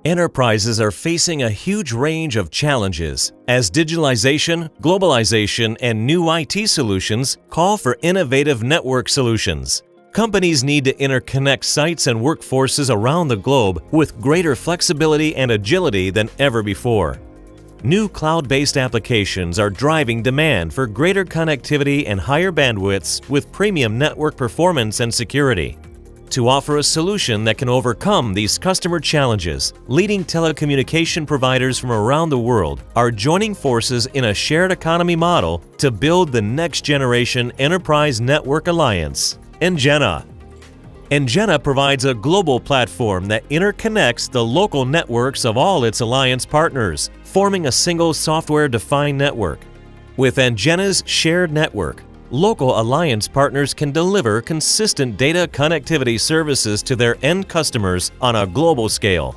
Enterprises are facing a huge range of challenges as digitalization, globalization, and new IT solutions call for innovative network solutions. Companies need to interconnect sites and workforces around the globe with greater flexibility and agility than ever before. New cloud-based applications are driving demand for greater connectivity and higher bandwidths with premium network performance and security. To offer a solution that can overcome these customer challenges, leading telecommunication providers from around the world are joining forces in a shared economy model to build the next-generation enterprise network alliance, NGENA. NGENA provides a global platform that interconnects the local networks of all its alliance partners, forming a single software-defined network. With NGENA's shared network, local alliance partners can deliver consistent data connectivity services to their end customers on a global scale.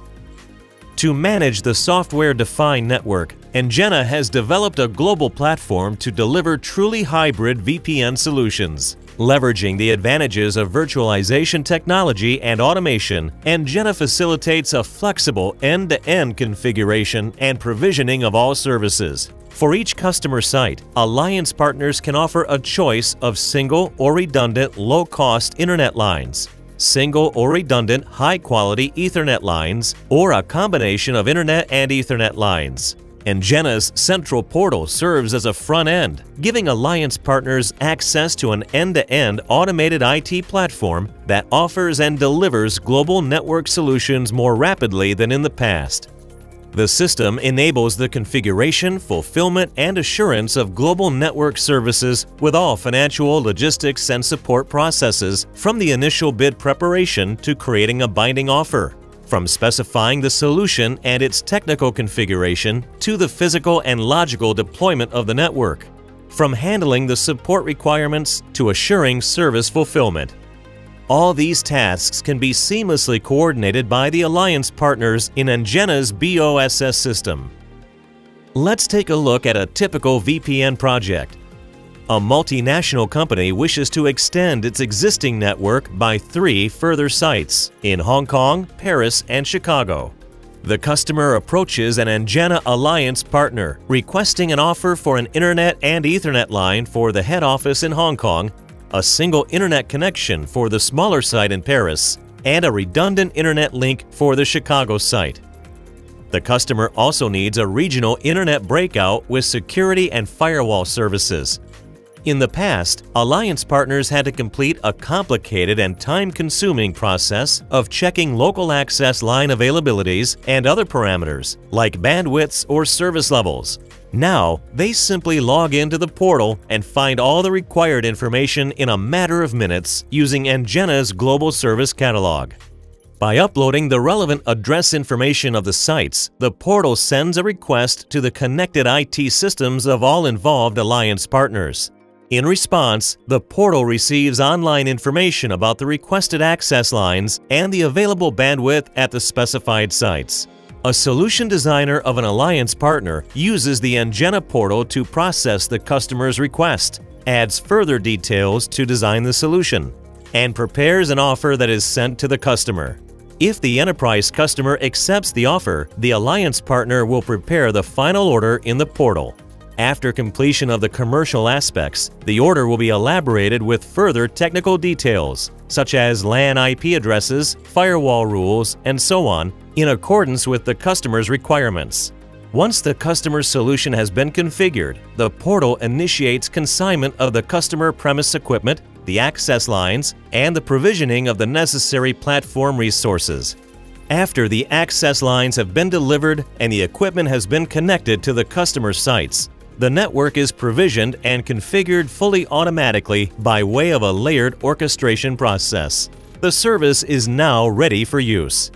To manage the software-defined network, NGENA has developed a global platform to deliver truly hybrid VPN solutions. Leveraging the advantages of virtualization technology and automation, NGENA facilitates a flexible end-to-end configuration and provisioning of all services. For each customer site, alliance partners can offer a choice of single or redundant low-cost internet lines, single or redundant high-quality Ethernet lines, or a combination of internet and Ethernet lines. NGENA's central portal serves as a front end, giving alliance partners access to an end-to-end automated IT platform that offers and delivers global network solutions more rapidly than in the past. The system enables the configuration, fulfillment, and assurance of global network services with all financial, logistics, and support processes from the initial bid preparation to creating a binding offer. From specifying the solution and its technical configuration to the physical and logical deployment of the network. From handling the support requirements to assuring service fulfillment. All these tasks can be seamlessly coordinated by the alliance partners in NGENA's BOSS system. Let's take a look at a typical VPN project. A multinational company wishes to extend its existing network by 3 further sites in Hong Kong, Paris, and Chicago. The customer approaches an NGENA alliance partner, requesting an offer for an Internet and Ethernet line for the head office in Hong Kong, a single Internet connection for the smaller site in Paris, and a redundant Internet link for the Chicago site. The customer also needs a regional Internet breakout with security and firewall services. In the past, alliance partners had to complete a complicated and time-consuming process of checking local access line availabilities and other parameters, like bandwidths or service levels. Now, they simply log into the portal and find all the required information in a matter of minutes using NGENA's Global Service Catalog. By uploading the relevant address information of the sites, the portal sends a request to the connected IT systems of all involved alliance partners. In response, the portal receives online information about the requested access lines and the available bandwidth at the specified sites. A solution designer of an alliance partner uses the NGENA portal to process the customer's request, adds further details to design the solution, and prepares an offer that is sent to the customer. If the enterprise customer accepts the offer, the alliance partner will prepare the final order in the portal. After completion of the commercial aspects, the order will be elaborated with further technical details, such as LAN IP addresses, firewall rules, and so on, in accordance with the customer's requirements. Once the customer's solution has been configured, the portal initiates consignment of the customer premise equipment, the access lines, and the provisioning of the necessary platform resources. After the access lines have been delivered and the equipment has been connected to the customer sites, the network is provisioned and configured fully automatically by way of a layered orchestration process. The service is now ready for use.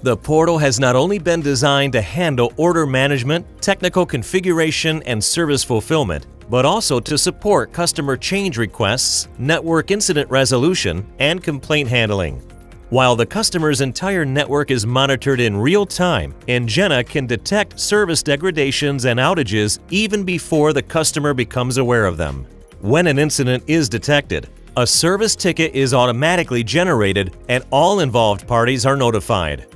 The portal has not only been designed to handle order management, technical configuration, and service fulfillment, but also to support customer change requests, network incident resolution, and complaint handling. While the customer's entire network is monitored in real time, NGENA can detect service degradations and outages even before the customer becomes aware of them. When an incident is detected, a service ticket is automatically generated and all involved parties are notified.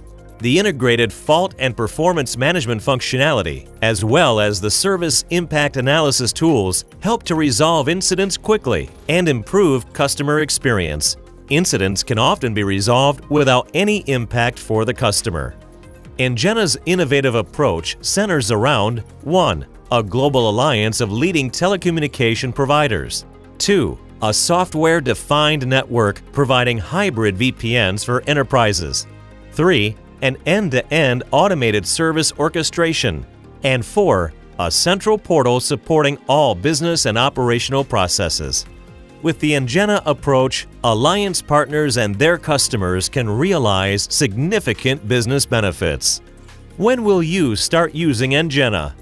The integrated fault and performance management functionality, as well as the service impact analysis tools, help to resolve incidents quickly and improve customer experience. Incidents can often be resolved without any impact for the customer. NGENA's innovative approach centers around 1. A global alliance of leading telecommunication providers. 2. A software-defined network providing hybrid VPNs for enterprises. 3. An end-to-end automated service orchestration. And 4. A central portal supporting all business and operational processes. With the NGENA approach, alliance partners and their customers can realize significant business benefits. When will you start using NGENA?